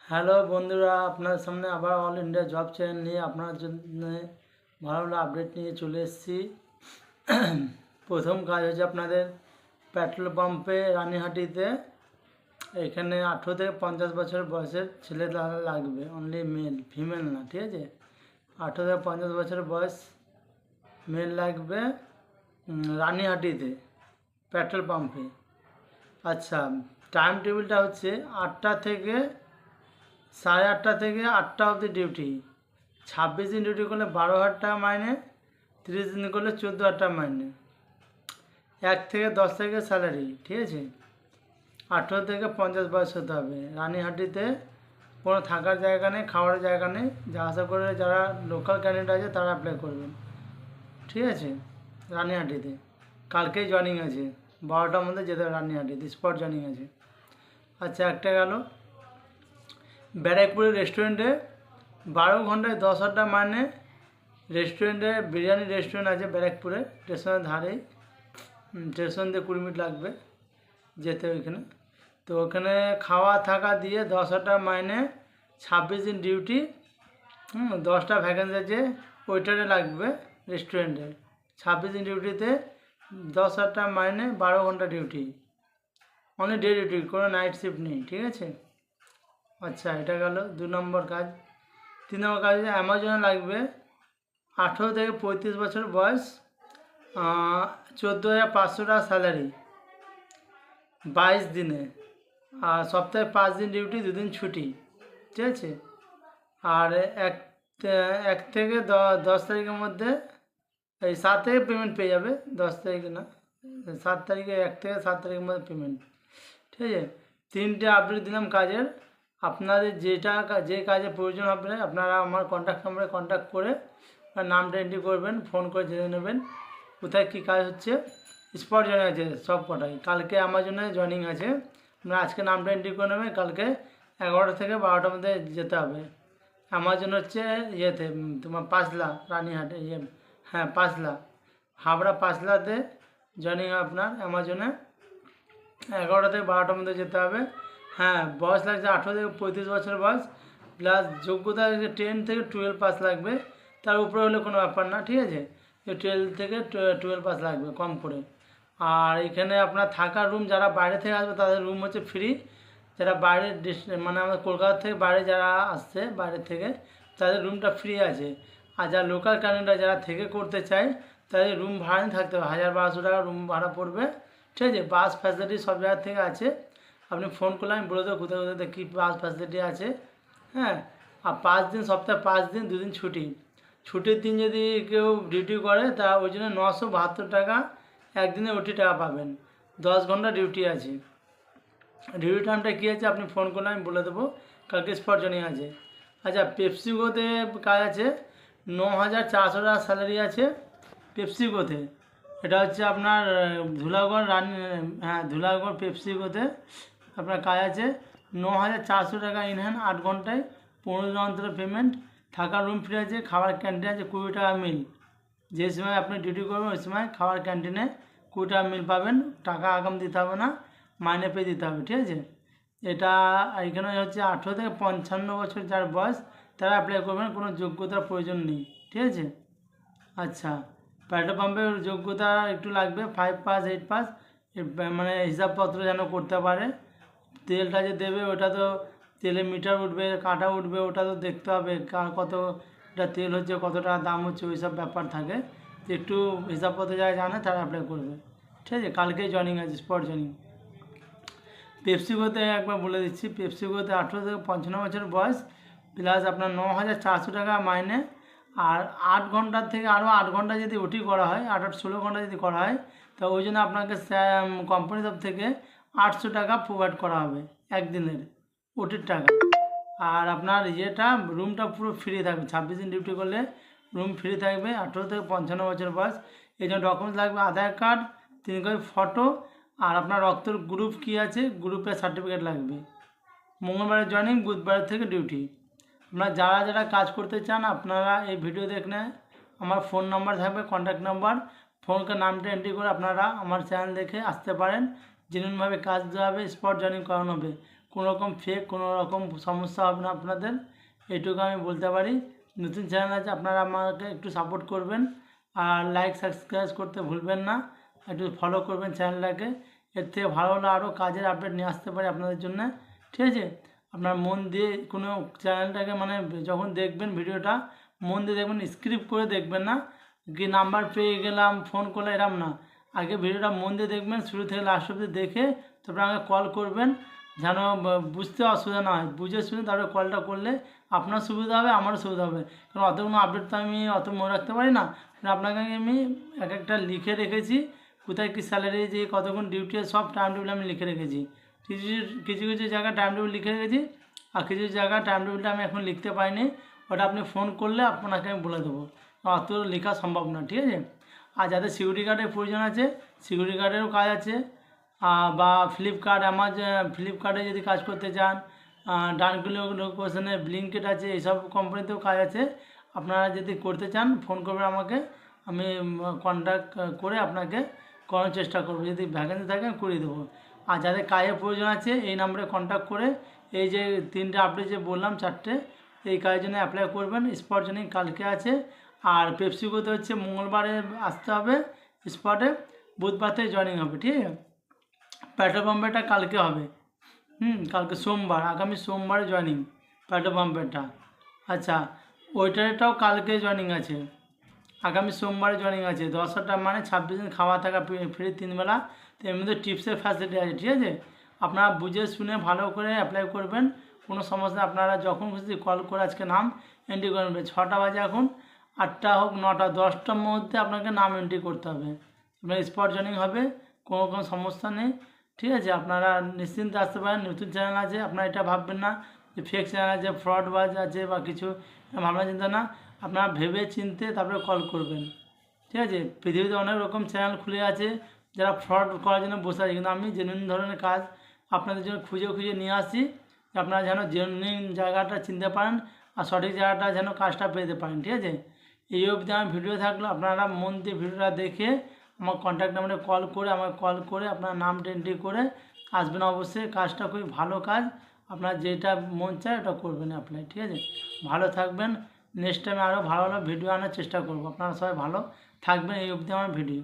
Hello বন্ধুরা, আপনার সামনে আবার অল ইন্ডিয়া জব চ্যানেল নিয়ে আপনার জন্য ভালো ভালো আপডেট নিয়ে চলে এসেছি। প্রথম কাজ হচ্ছে আপনাদের পেট্রোল পাম্পে রানীহাটিতে এখানে 18 থেকে 50 বছর বয়সের ছেলে লাগবে, অনলি মেল, ফিমেল না, ঠিক আছে। 18 থেকে 50 বছর বয়স মেল লাগবে রানীহাটিতে পেট্রোল পাম্পে। আচ্ছা, টাইম টেবিলটা হচ্ছে 8টা থেকে 8:30 থেকে 8টা অবধি ডিউটি। 26 দিন ডিউটি করলে 12,000 টাকা মাইনে, 30 দিন করলে 14,000 টাকা মাইনে, 1 থেকে 10 থেকে স্যালারি, ঠিক আছে। 18 থেকে 50 বয়স হতে হবে। রানীহাটিতে কোনো থাকার জায়গা নেই, খাওয়ার জায়গা নেই, যা আশা করে যারা লোকাল ক্যান্ডিডেট আছে তারা অ্যাপ্লাই করবেন, ঠিক আছে। রানীহাটিতে কালকেই জয়েনিং আছে, 12টার মধ্যে যেতে হবে রানীহাটিতে, স্পট জয়েনিং আছে। আচ্ছা, একটা গেল। ব্যারাকপুরের রেস্টুরেন্টে 12 ঘন্টায় 10,000 টাকা মানে, রেস্টুরেন্টে বিরিয়ানি রেস্টুরেন্ট আছে ব্যারাকপুরে, স্টেশনের ধারেই। স্টেশন দিয়ে 20 মিনিট লাগবে যেতে ওইখানে। তো ওখানে খাওয়া থাকা দিয়ে 10,000 টাকা মাইনে, 26 দিন ডিউটি, 10টা ভ্যাকেন্সি আছে, ওইটারে লাগবে রেস্টুরেন্টে। 26 দিন ডিউটিতে 10,000 টাকা মাইনে, 12 ঘন্টা ডিউটি, অনলি ডে ডিউটি, কোনো নাইট শিফট নেই, ঠিক আছে। আচ্ছা, এটা গেল 2 নম্বর কাজ। 3 নম্বর কাজ হচ্ছে অ্যামাজনে লাগবে 18 থেকে 35 বছর বয়স, 14,500 টাকা স্যালারি, 22 দিনে, আর সপ্তাহে 5 দিন ডিউটি, 2 দিন ছুটি, ঠিক আছে। আর এক থেকে 10 তারিখের মধ্যে, এই 7 তারিখে পেমেন্ট পেয়ে যাবে, 10 তারিখে না, 7 তারিখে, 1 থেকে 7 তারিখের মধ্যে পেমেন্ট, ঠিক আছে। 3টে আপডেট দিলাম কাজের। আপনাদের যে কাজে প্রয়োজন হবে আপনারা আমার কন্ট্যাক্ট নাম্বারে কন্ট্যাক্ট করে নামটা এন্ট্রি করবেন, ফোন করে জেনে নেবেন কোথায় কী কাজ হচ্ছে। স্পট জয়েনিং আছে সব কটাই, কালকে অ্যামাজনে জয়েনিং আছে। আপনারা আজকে নামটা এন্ট্রি করে নেবেন, কালকে 11টা থেকে 12টার মধ্যে যেতে হবে। অ্যামাজন হচ্ছে ইয়েতে তোমার পাঁচলা, রানীহাটে, হ্যাঁ পাঁচলা, হাবড়া পাঁচলাতে জয়েনিং আপনার অ্যামাজনে। 11টা থেকে 12টার মধ্যে যেতে হবে। হ্যাঁ, বয়স লাগছে 18 থেকে 35 বছর বয়স, প্লাস যোগ্যতা 10 থেকে 12 পাস লাগবে, তার উপরে হলে কোনো ব্যাপার না, ঠিক আছে। 12 থেকে 12 পাস লাগবে কম করে। আর এখানে আপনার থাকার রুম, যারা বাইরে থেকে আসবে তাদের রুম হচ্ছে ফ্রি, যারা বাইরে মানে আমাদের কলকাতা থেকে বাইরে যারা আসছে বাইরে থেকে, তাদের রুমটা ফ্রি আছে। আর যারা লোকাল ক্যান্ডিডেট যারা থেকে করতে চায় তাদের রুম ভাড়া নিয়ে থাকতে হবে, 1,200 টাকা রুম ভাড়া পড়বে, ঠিক আছে। বাস ফ্যাসিলিটি সব জায়গা থেকে আছে, আপনি ফোন করলে আমি বলে দেবো কোথায় কোথায় কী বাস ফ্যাসিলিটি আছে, হ্যাঁ। আর 5 দিন, সপ্তাহে 5 দিন, 2 দিন ছুটি। ছুটির দিন যদি কেউ ডিউটি করে তা ওই জন্য 972 টাকা একদিনে ওটি টাকা পাবেন, 10 ঘন্টা ডিউটি আছে। ডিউটি টাইমটা কী আছে আপনি ফোন করলে আমি বলে দেবো, কালকে স্পট জয়েনিং আছে। আচ্ছা, পেপসিগোতে কাজ আছে, 9,400 টাকা স্যালারি আছে পেপসিগোতে। এটা হচ্ছে আপনার ধুলাগড় হ্যাঁ ধুলাগড় পেপসিগোতে আপনার কাজ আছে। 9,400 টাকা ইন হ্যান্ড, 8 ঘন্টায়, 15 দিন অন্তরে পেমেন্ট, থাকার রুম ফ্রি আছে, খাবার ক্যান্টিন আছে, 20 টাকা মিল। যে সময় আপনি ডিউটি করবেন ওই সময় খাবার ক্যান্টিনে 20 টাকা মিল পাবেন, টাকা আগাম দিতে হবে না, মাইনে পেয়ে দিতে হবে, ঠিক আছে। এটা এখানে হচ্ছে 18 থেকে 55 বছর যার বয়স তারা অ্যাপ্লাই করবেন, কোনো যোগ্যতার প্রয়োজন নেই, ঠিক আছে। আচ্ছা, পেট্রোল পাম্পের যোগ্যতা একটু লাগবে, 5 পাস 8 পাস, মানে হিসাবপত্র যেন করতে পারে। তেলটা যে দেবে ওটা তো তেলে মিটার উঠবে, কাঁটা উঠবে, ওটা তো দেখতে হবে কতটা তেল হচ্ছে, কত টাকা দাম হচ্ছে, ওই সব ব্যাপার থাকে। তো একটু হিসাবপত্র যারা জানে তারা অ্যাপ্লাই করবে, ঠিক আছে। কালকেই জয়েনিং আছে, স্পট জয়েনিং। পেপসিগোতে একবার বলে দিচ্ছি, পেপসিগোতে 18 থেকে 55 বছর বয়স, প্লাস আপনার 9,400 টাকা মাইনে, আর 8 ঘন্টার থেকে আরও 8 ঘন্টা যদি ওটি করা হয়, 16 ঘন্টা যদি করা হয়, তো ওই জন্য আপনাকে কোম্পানি তরফ থেকে 800 টাকা প্রোভাইড করা হবে একদিনের ওটির টাকা। আর আপনার রুমটা পুরো ফ্রি থাকবে, 26 দিন ডিউটি করলে রুম ফ্রি থাকবে। 18 থেকে 55 বছর বয়স, এই জন্য ডকুমেন্টস লাগবে আধার কার্ড, 3 কপি ফটো, আর আপনার রক্তের গ্রুপ কী আছে, গ্রুপের সার্টিফিকেট লাগবে। মঙ্গলবারে জয়েনিং, বুধবারের থেকে ডিউটি। আপনারা যারা যারা কাজ করতে চান আপনারা এই ভিডিও দেখলে আমার ফোন নাম্বার থাকবে, কন্ট্যাক্ট নাম্বার, ফোন করে নামটা এন্ট্রি করে আপনারা আমার চ্যানেল দেখে আসতে পারেন। জেনুইনভাবে কাজ দেওয়া হবে, স্পট জয়েনিং করানো হবে, কোনো রকম ফেক কোনো রকম সমস্যা হবে না আপনাদের, এইটুকু আমি বলতে পারি। নতুন চ্যানেল আছে, আপনারা আমাকে একটু সাপোর্ট করবেন, আর লাইক সাবস্ক্রাইব করতে ভুলবেন না, একটু ফলো করবেন চ্যানেলটাকে। এর থেকে ভালো হলে আরও কাজের আপডেট নিয়ে আসতে পারি আপনাদের জন্য, ঠিক আছে? আপনার মন দিয়ে কোনো চ্যানেলটাকে মানে যখন দেখবেন ভিডিওটা মন দিয়ে দেখবেন, স্ক্রিপ্ট করে দেখবেন না, কি নাম্বার পেয়ে গেলাম ফোন করলে এরম না। আগে ভিডিওটা মন দিয়ে দেখবেন, শুরু থেকে লাস্ট অবধি দেখে তারপরে আমাকে কল করবেন, যেন বুঝতে অসুবিধা না হয়। বুঝে শুনে তারপরে কলটা করলে আপনার সুবিধা হবে, আমারও সুবিধা হবে। কারণ অতগুলো আপডেট তো আমি অত মনে রাখতে পারি না। আপনাকে আমি এক একটা লিখে রেখেছি, কোথায় কী স্যালারি, যে কতক্ষণ ডিউটি, সব টাইম টেবিল আমি লিখে রেখেছি। কিছু কিছু কিছু জায়গায় টাইম টেবিল লিখে রেখেছি, আর কিছু জায়গায় টাইম টেবিলটা আমি এখন লিখতে পারিনি, ওটা আপনি ফোন করলে আপনাকে আমি বলে দেবো। অত লেখা সম্ভব না, ঠিক আছে? আর যাদের সিকিউরিটি গার্ডের প্রয়োজন আছে, সিকিউরিটি গার্ডেরও কাজ আছে, বা ফ্লিপকার্টে যদি কাজ করতে চান, ডানকুলি লোকেশনে ব্লিঙ্কিট আছে, এইসব কোম্পানিতেও কাজ আছে। আপনারা যদি করতে চান ফোন করবেন আমাকে, আমি কন্ট্যাক্ট করে আপনাকে করার চেষ্টা করবো। যদি ভ্যাকেন্সি থাকে আমি করিয়ে দেবো। আর যাদের কাজের প্রয়োজন আছে এই নাম্বারে কন্ট্যাক্ট করে, এই যে 3টে আপডেট যে বললাম 4টে, এই কাজের জন্য অ্যাপ্লাই করবেন। স্পট জয়েনিং কালকে আছে, আর পেপসিকোতে হচ্ছে মঙ্গলবারে আসতে হবে স্পটে, বুধবার থেকে জয়েনিং হবে, ঠিক আছে? পেট্রোল পাম্পেরটা কালকে হবে, কালকে সোমবার, আগামী সোমবারে জয়েনিং পেট্রোল পাম্পেরটা। আচ্ছা, ওইটারটাও কালকে জয়েনিং আছে, আগামী সোমবারে জয়েনিং আছে। 10টা মানে 26 দিন খাওয়া থাকা ফ্রি 3 বেলা। তো এর মধ্যে টিপসের ফ্যাসিলিটি আছে, ঠিক আছে? আপনারা বুঝে শুনে ভালো করে অ্যাপ্লাই করবেন, কোনো সমস্যা। আপনারা যখন খুশি কল করে আজকে নাম এন্ট্রি করবেন। 6টা বাজে এখন, 8টা হোক 9টা 10টার মধ্যে আপনাকে নাম এন্ট্রি করতে হবে। আপনার স্পট জয়েনিং হবে, কোনো সমস্যা নেই, ঠিক আছে? আপনারা নিশ্চিন্তে আসতে পারেন। নতুন চ্যানেল আছে, আপনারা এটা ভাববেন না যে ফেক চ্যানেল আছে, ফ্রডবাজ আছে বা কিছু, ভাবনা চিন্তা না। আপনারা ভেবে চিনতে তারপরে কল করবেন, ঠিক আছে? পৃথিবীতে অনেক রকম চ্যানেল খুলে আছে যারা ফ্রড করার জন্য বসে আছে, কিন্তু আমি জেনুইন ধরনের কাজ আপনাদের জন্য খুঁজে খুঁজে নিয়ে আসি, আপনারা যেন জেনুইন জায়গাটা চিনতে পারেন আর সঠিক জায়গাটা যেন কাজটা পেতে পারেন, ঠিক আছে? এই অবধি আমার ভিডিও থাকলো, আপনারা মন দিয়ে ভিডিওটা দেখে আমার কন্ট্যাক্ট নাম্বারে আমাকে কল করে আপনার নামটা এন্ট্রি করে আসবেন। অবশ্যই কাজটা খুবই ভালো কাজ, আপনার যেটা মন চায় ওটা করবেন অ্যাপ্লাই, ঠিক আছে? ভালো থাকবেন। নেক্সট টাইমে আরও ভালো ভালো ভিডিও আনার চেষ্টা করব। আপনারা সবাই ভালো থাকবেন। এই অবধি আমার ভিডিও।